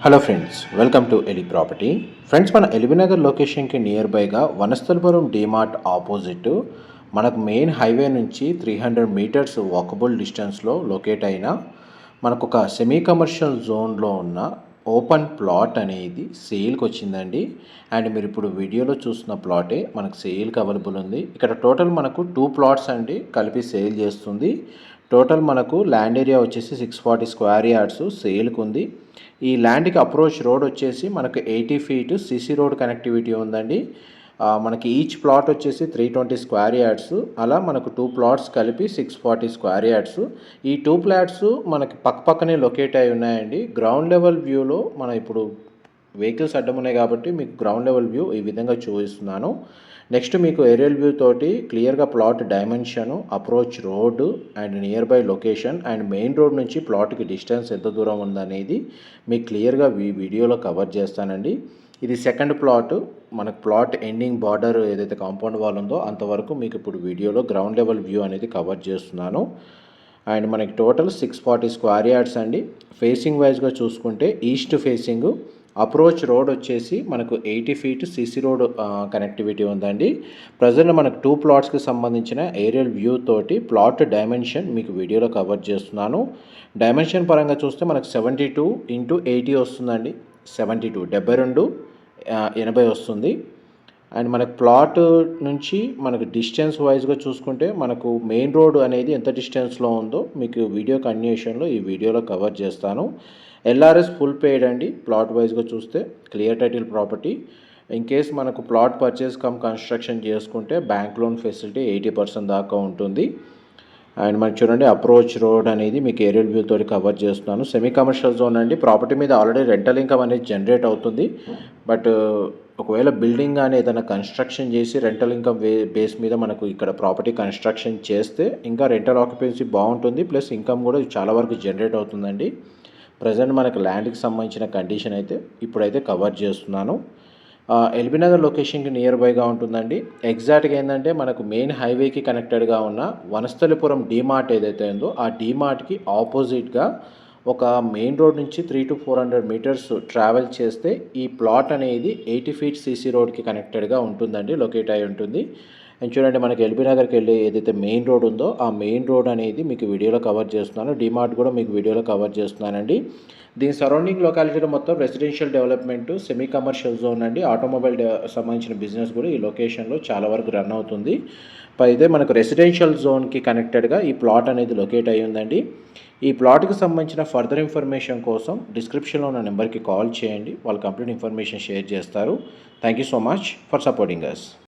Hello friends, welcome to Eli property. Friends, మన ఎల్బీనగర్ లొకేషన్కి near బైగా వనస్థలపురం డీమార్ట్ ఆపోజిట్ మనకు మెయిన్ హైవే నుంచి 300 మీటర్స్ వాకబుల్ డిస్టెన్స్లో లొకేట్ అయిన మనకు ఒక సెమీ కమర్షియల్ జోన్లో ఉన్న ఓపెన్ ప్లాట్ అనేది సేల్కి వచ్చిందండి. అండ్ మీరు ఇప్పుడు వీడియోలో చూస్తున్న ప్లాటే మనకు సేల్కి అవైలబుల్ ఉంది. ఇక్కడ టోటల్ మనకు 2 ప్లాట్స్ అండి కలిపి సేల్ చేస్తుంది. టోటల్ మనకు ల్యాండ్ ఏరియా వచ్చేసి 640 స్క్వేర్ యార్డ్స్ సేల్కి ఉంది. ఈ ల్యాండ్కి అప్రోచ్ రోడ్ వచ్చేసి మనకు 80 ఫీట్ సిసి రోడ్ కనెక్టివిటీ ఉందండి. మనకి ఈచ్ ప్లాట్ వచ్చేసి 320 స్క్వేర్ యార్డ్స్, అలా మనకు 2 ప్లాట్స్ కలిపి 640 స్క్వేర్ యార్డ్స్. ఈ 2 ప్లాట్స్ మనకి పక్కనే లొకేట్ అయి ఉన్నాయండి. గ్రౌండ్ లెవెల్ వ్యూలో మనం ఇప్పుడు వెహికల్స్ అడ్డం ఉన్నాయి కాబట్టి మీకు గ్రౌండ్ లెవెల్ వ్యూ ఈ విధంగా చూపిస్తున్నాను. నెక్స్ట్ మీకు ఏరియల్ వ్యూ తోటి క్లియర్గా plot dimension, approach road and near by location and main road నుంచి ప్లాట్కి డిస్టెన్స్ ఎంత దూరం ఉందనేది మీకు క్లియర్గా ఈ వీడియోలో కవర్ చేస్తానండి. ఇది సెకండ్ ప్లాట్. మనకు ప్లాట్ ఎండింగ్ బార్డర్ ఏదైతే కాంపౌండ్ వాల్ ఉందో అంతవరకు మీకు ఇప్పుడు వీడియోలో గ్రౌండ్ లెవెల్ వ్యూ అనేది కవర్ చేస్తున్నాను. అండ్ మనకి టోటల్ 640 స్క్వేర్ యార్డ్స్ అండి. ఫేసింగ్ వైజ్గా చూసుకుంటే ఈస్ట్ ఫేసింగ్, అప్రోచ్ రోడ్ వచ్చేసి మనకు 80 ఫీట్ సిసి రోడ్ కనెక్టివిటీ ఉందండి. ప్రజెంట్ మనకు 2 ప్లాట్స్కి సంబంధించిన ఏరియల్ వ్యూ తోటి ప్లాట్ డైమెన్షన్ మీకు వీడియోలో కవర్ చేస్తున్నాను. డైమెన్షన్ పరంగా చూస్తే మనకు 72x80 వస్తుందండి. 72 80 వస్తుంది. అండ్ మనకు ప్లాట్ నుంచి మనకు డిస్టెన్స్ వైజ్గా చూసుకుంటే మనకు మెయిన్ రోడ్ అనేది ఎంత డిస్టెన్స్లో ఉందో మీకు వీడియో కంటిన్యూషన్లో ఈ వీడియోలో కవర్ చేస్తాను. ఎల్ఆర్ఎస్ ఫుల్ పెయిడ్ అండి. ప్లాట్ వైజ్గా చూస్తే clear title property. In case మనకు ప్లాట్ పర్చేస్ కమ్ కన్స్ట్రక్షన్ చేసుకుంటే బ్యాంక్ లోన్ ఫెసిలిటీ 80% దాకా ఉంటుంది. అండ్ మనకి చూడండి అప్రోచ్ రోడ్ అనేది మీకు ఏరియల్ వ్యూ తోటి కవర్ చేస్తున్నాను. సెమీ కమర్షియల్ జోన్ అండి. ప్రాపర్టీ మీద ఆల్రెడీ రెంటల్ ఇన్కమ్ అనేది జనరేట్ అవుతుంది. బట్ ఒకవేళ బిల్డింగ్ కానీ ఏదైనా కన్స్ట్రక్షన్ చేసి రెంటల్ ఇన్కమ్ బేస్ మీద మనకు ఇక్కడ ప్రాపర్టీ కన్స్ట్రక్షన్ చేస్తే ఇంకా రెంటల్ ఆక్యుపెన్సీ బాగుంటుంది, ప్లస్ ఇన్కమ్ కూడా చాలా వరకు జనరేట్ అవుతుందండి. ప్రజెంట్ మనకు ల్యాండ్కి సంబంధించిన కండిషన్ అయితే ఇప్పుడైతే కవర్ చేస్తున్నాను. ఎల్బీనగర్ లొకేషన్కి నియర్ బైగా ఉంటుందండి. ఎగ్జాక్ట్గా ఏంటంటే మనకు మెయిన్ హైవేకి కనెక్టెడ్గా ఉన్న వనస్థలిపురం డీమార్ట్ ఏదైతే ఉందో ఆ డీమార్ట్కి ఆపోజిట్గా ఒక మెయిన్ రోడ్ నుంచి 300 to 400 మీటర్స్ ట్రావెల్ చేస్తే ఈ ప్లాట్ అనేది 80 ఫీట్ సిసి రోడ్కి కనెక్టెడ్గా ఉంటుందండి, లొకేట్ అయి ఉంటుంది. అండ్ చూడండి మనకి ఎల్బీనగర్కి వెళ్ళి ఏదైతే మెయిన్ రోడ్ ఉందో ఆ మెయిన్ రోడ్ అనేది మీకు వీడియోలో కవర్ చేస్తున్నాను. డీమార్ట్ కూడా మీకు వీడియోలో కవర్ చేస్తున్నానండి. దీని సరౌండింగ్ లొకాలిటీలో మొత్తం residential development, semi commercial zone అండి. ఆటోమొబైల్ సంబంధించిన బిజినెస్ కూడా ఈ లొకేషన్లో చాలా వరకు రన్ అవుతుంది. అయితే మనకు రెసిడెన్షియల్ జోన్కి కనెక్టెడ్గా ఈ ప్లాట్ అనేది లొకేట్ అయ్యి ఉందండి. ఈ ప్లాట్కి సంబంధించిన ఫర్దర్ ఇన్ఫర్మేషన్ కోసం డిస్క్రిప్షన్లో ఉన్న నెంబర్కి కాల్ చేయండి. వాళ్ళు కంప్లీట్ ఇన్ఫర్మేషన్ షేర్ చేస్తారు. Thank you so much for supporting us.